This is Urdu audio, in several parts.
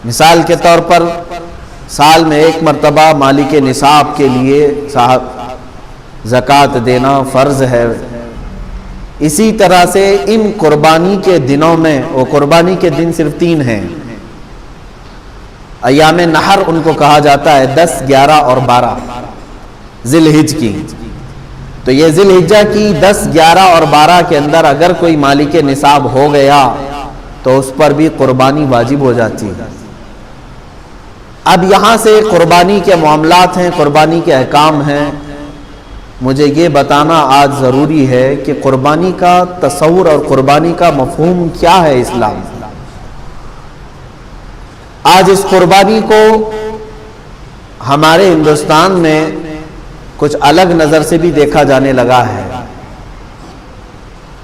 مثال کے طور پر سال میں ایک مرتبہ مالک نصاب کے لیے زکوٰۃ دینا فرض ہے، اسی طرح سے ان قربانی کے دنوں میں، وہ قربانی کے دن صرف 3 ہیں، ایام نحر ان کو کہا جاتا ہے، 10، 11 اور 12 ذی الحجہ کی۔ تو یہ ذی الحجہ کی 10، 11 اور 12 کے اندر اگر کوئی مالک نصاب ہو گیا تو اس پر بھی قربانی واجب ہو جاتی ہے۔ اب یہاں سے قربانی کے معاملات ہیں، قربانی کے احکام ہیں، مجھے یہ بتانا آج ضروری ہے کہ قربانی کا تصور اور قربانی کا مفہوم کیا ہے اسلام میں۔ آج اس قربانی کو ہمارے ہندوستان میں کچھ الگ نظر سے بھی دیکھا جانے لگا ہے۔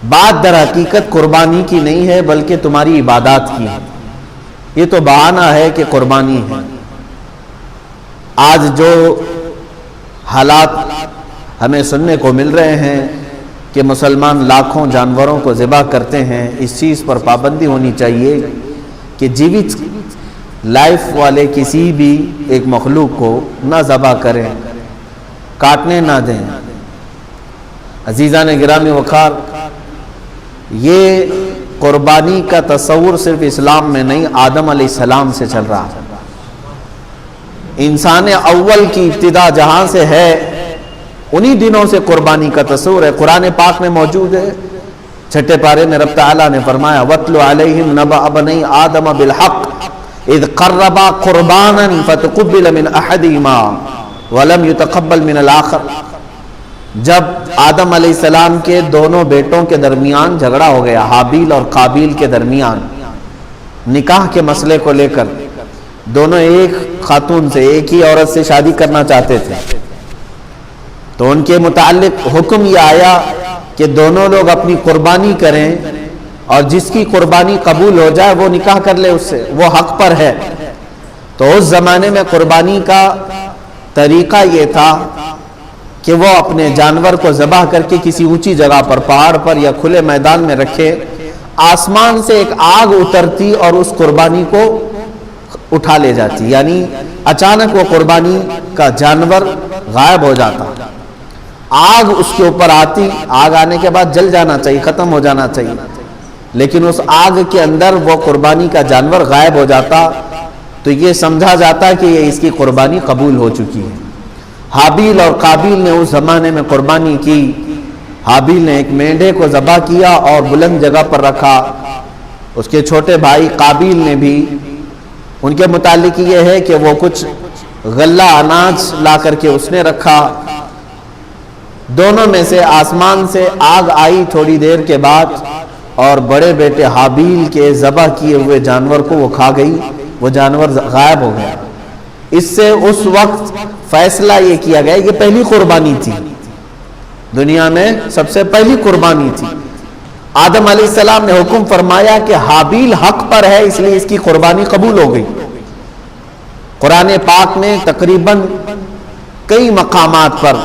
بات در حقیقت قربانی کی نہیں ہے بلکہ تمہاری عبادات کی ہے، یہ تو بہانہ ہے کہ قربانی ہے۔ آج جو حالات ہمیں سننے کو مل رہے ہیں کہ مسلمان لاکھوں جانوروں کو ذبح کرتے ہیں، اس چیز پر پابندی ہونی چاہیے کہ جیوت لائف والے کسی بھی ایک مخلوق کو نہ ذبح کریں، کاٹنے نہ دیں۔ عزیزان گرامی وقار، یہ قربانی کا تصور صرف اسلام میں نہیں، آدم علیہ السلام سے چل رہا ہے۔ انسان اول کی ابتدا جہاں سے ہے انہی دنوں سے قربانی کا تصور ہے۔ قرآن پاک میں موجود ہے، 6 پارے میں رب تعالیٰ نے فرمایا وَاتْلُ عَلَيْهِمْ نَبَأَ بَنِي آدَمَ بِالْحَقِّ اذ قربا قربانا فتقبل من احدهما ولم يتقبل من الاخر۔ جب آدم علیہ السلام کے دونوں بیٹوں کے درمیان جھگڑا ہو گیا، حابیل اور قابیل کے درمیان، نکاح کے مسئلے کو لے کر، دونوں ایک خاتون سے، ایک ہی عورت سے شادی کرنا چاہتے تھے، تو ان کے متعلق حکم یہ آیا کہ دونوں لوگ اپنی قربانی کریں اور جس کی قربانی قبول ہو جائے وہ نکاح کر لے اس سے، وہ حق پر ہے۔ تو اس زمانے میں قربانی کا طریقہ یہ تھا کہ وہ اپنے جانور کو ذبح کر کے کسی اونچی جگہ پر، پہاڑ پر یا کھلے میدان میں رکھے، آسمان سے ایک آگ اترتی اور اس قربانی کو اٹھا لے جاتی، یعنی اچانک وہ قربانی کا جانور غائب ہو جاتا، آگ اس کے اوپر آتی، آگ آنے کے بعد جل جانا چاہیے، ختم ہو جانا چاہیے، لیکن اس آگ کے اندر وہ قربانی کا جانور غائب ہو جاتا، تو یہ سمجھا جاتا کہ یہ اس کی قربانی قبول ہو چکی ہے۔ حابیل اور قابیل نے اس زمانے میں قربانی کی، حابیل نے ایک مینڈھے کو ذبح کیا اور بلند جگہ پر رکھا، اس کے چھوٹے بھائی قابیل نے بھی، ان کے متعلق یہ ہے کہ وہ کچھ غلہ اناج لا کر کے اس نے رکھا، دونوں میں سے آسمان سے آگ آئی تھوڑی دیر کے بعد اور بڑے بیٹے حابیل کے ذبح کیے ہوئے جانور کو وہ کھا گئی، وہ جانور غائب ہو گیا۔ اس سے اس وقت فیصلہ یہ کیا گیا، یہ پہلی قربانی تھی، دنیا میں سب سے پہلی قربانی تھی۔ آدم علیہ السلام نے حکم فرمایا کہ حابیل حق پر ہے، اس لیے اس کی قربانی قبول ہو گئی۔ قرآن پاک میں تقریباً کئی مقامات پر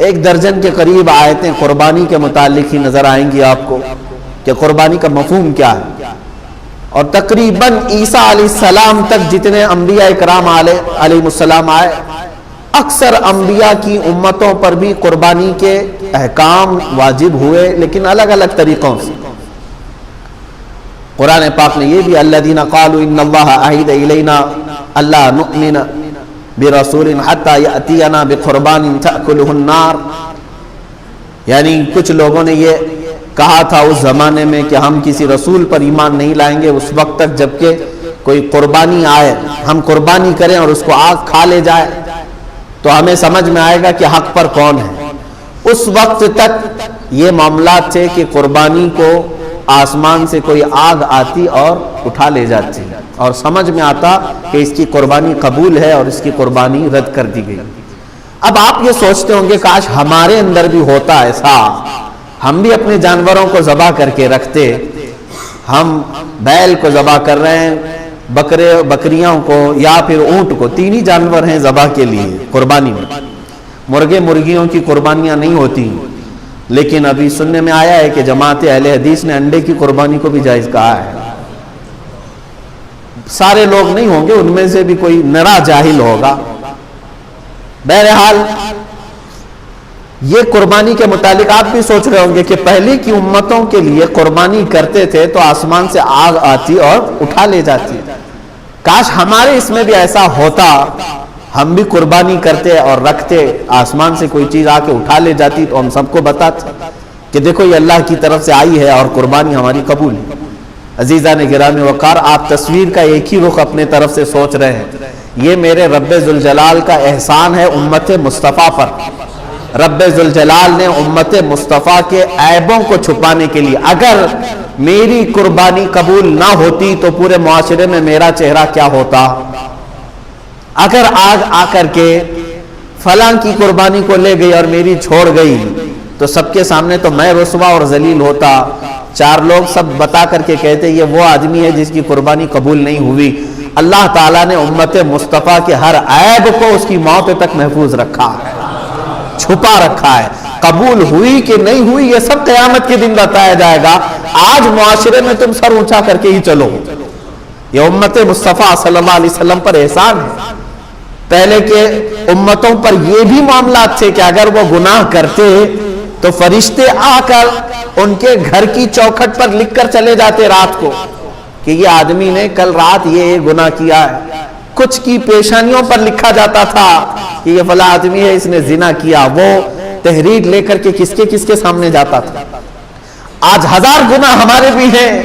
1 درجن کے قریب آیتیں قربانی کے متعلق ہی نظر آئیں گی آپ کو کہ قربانی کا مفہوم کیا ہے، اور تقریباً عیسیٰ علیہ السلام تک جتنے انبیاء کرام علیہ السلام آئے، اکثر انبیاء کی امتوں پر بھی قربانی کے احکام واجب ہوئے، لیکن الگ الگ طریقوں سے۔ قرآن پاک نے یہ بھی الذین قالوا ان اللہ عہد الینا اللہ نؤمن برسول حتی یأتینا بقربان تأکلہ النار، یعنی کچھ لوگوں نے یہ کہا تھا اس زمانے میں کہ ہم کسی رسول پر ایمان نہیں لائیں گے اس وقت تک جب کہ کوئی قربانی آئے، ہم قربانی کریں اور اس کو آگ کھا لے جائے تو ہمیں سمجھ میں آئے گا کہ حق پر کون ہے۔ اس وقت تک یہ معاملات تھے کہ قربانی کو آسمان سے کوئی آگ آتی اور اٹھا لے جاتی اور سمجھ میں آتا کہ اس کی قربانی قبول ہے اور اس کی قربانی رد کر دی گئی۔ اب آپ یہ سوچتے ہوں گے کاش ہمارے اندر بھی ہوتا ایسا، ہم بھی اپنے جانوروں کو ذبح کر کے رکھتے، ہم بیل کو ذبح کر رہے ہیں، بکریوں کو یا پھر اونٹ کو، 3 ہی جانور ہیں ذبح کے لیے قربانی میں، مرغے مرغیوں کی قربانیاں نہیں ہوتی، لیکن ابھی سننے میں آیا ہے کہ جماعت اہل حدیث نے انڈے کی قربانی کو بھی جائز کہا ہے۔ سارے لوگ نہیں ہوں گے، ان میں سے بھی کوئی نرا جاہل ہوگا۔ بہرحال یہ قربانی کے متعلق آپ بھی سوچ رہے ہوں گے کہ پہلے کی امتوں کے لیے قربانی کرتے تھے تو آسمان سے آگ آتی اور اٹھا لے جاتی، کاش ہمارے اس میں بھی ایسا ہوتا، ہم بھی قربانی کرتے اور رکھتے، آسمان سے کوئی چیز آ کے اٹھا لے جاتی تو ہم سب کو بتاتے کہ دیکھو یہ اللہ کی طرف سے آئی ہے اور قربانی ہماری قبول ہے۔ عزیزان گرامی وقار، آپ تصویر کا ایک ہی رخ اپنے طرف سے سوچ رہے ہیں، یہ میرے رب ذوالجلال کا احسان ہے امت مصطفیٰ پر۔ رب ذوالجلال نے امت مصطفیٰ کے عیبوں کو چھپانے کے لیے، اگر میری قربانی قبول نہ ہوتی تو پورے معاشرے میں میرا چہرہ کیا ہوتا؟ اگر آگ آ کر کے فلاں کی قربانی کو لے گئی اور میری چھوڑ گئی تو سب کے سامنے تو میں رسوا اور ذلیل ہوتا، چار لوگ سب بتا کر کے کہتے یہ وہ آدمی ہے جس کی قربانی قبول نہیں ہوئی۔ اللہ تعالیٰ نے امت مصطفیٰ کے ہر عیب کو اس کی موت تک محفوظ رکھا ہے، چھپا رکھا ہے۔ قبول ہوئی کہ نہیں ہوئی یہ سب قیامت کے دن بتایا جائے گا، آج معاشرے میں تم سر اونچا کر کے ہی چلو۔ یہ امت مصطفیٰ صلی اللہ علیہ وسلم پر احسان ہے۔ پہلے کے امتوں پر یہ بھی معاملات تھے کہ اگر وہ گناہ کرتے تو فرشتے آ کر ان کے گھر کی چوکھٹ پر لکھ کر چلے جاتے رات کو کہ یہ آدمی نے کل رات یہ گناہ کیا ہے۔ کچھ کی پیشانیوں پر لکھا جاتا تھا کہ یہ فلاں آدمی ہے، اس نے زنا کیا۔ وہ تحریر لے کر کے کس کے سامنے جاتا تھا۔ آج ہزار گناہ ہمارے بھی ہیں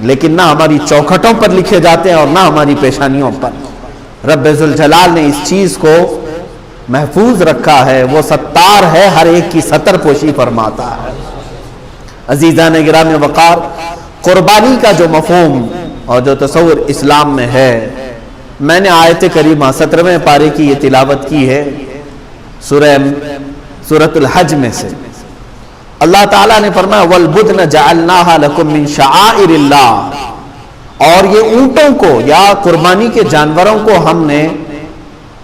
لیکن نہ ہماری چوکھٹوں پر لکھے جاتے ہیں اور نہ ہماری پیشانیوں پر۔ رب ذوالجلال نے اس چیز کو محفوظ رکھا ہے، وہ ستار ہے، ہر ایک کی ستر پوشی فرماتا ہے۔ عزیزان گرامی وقار، قربانی کا جو مفہوم اور جو تصور اسلام میں ہے، میں نے آیت کریمہ 17ویں پارے کی یہ تلاوت کی ہے سورۃ الحج میں سے۔ اللہ تعالیٰ نے فرمایا وَالْبُدْنَ جَعَلْنَاهَا لَكُم مِّن شَعَائِرِ اللَّهِ، اور یہ اونٹوں کو یا قربانی کے جانوروں کو ہم نے،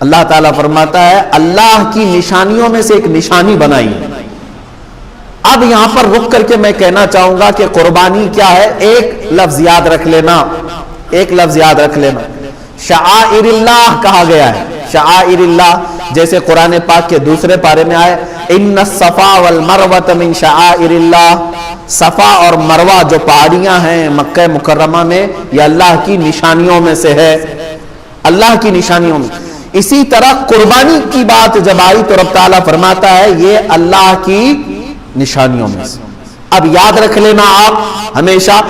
اللہ تعالیٰ فرماتا ہے، اللہ کی نشانیوں میں سے ایک نشانی بنائی۔ اب یہاں پر رک کر کے میں کہنا چاہوں گا کہ قربانی کیا ہے، ایک لفظ یاد رکھ لینا، ایک لفظ یاد رکھ لینا، شعائر اللہ کہا گیا ہے۔ شعائر اللہ جیسے قرآن پاک کے دوسرے پارے میں آئے ان الصفا والمروہ من شعائر اللہ، صفا اور مروہ جو پہاڑیاں ہیں مکہ مکرمہ میں، یہ اللہ کی نشانیوں میں سے ہے، اللہ کی نشانیوں میں۔ اسی طرح قربانی کی بات جب آئی تو رب تعالیٰ فرماتا ہے یہ اللہ کی نشانیوں میں سے۔ اب یاد رکھ لینا آپ ہمیشہ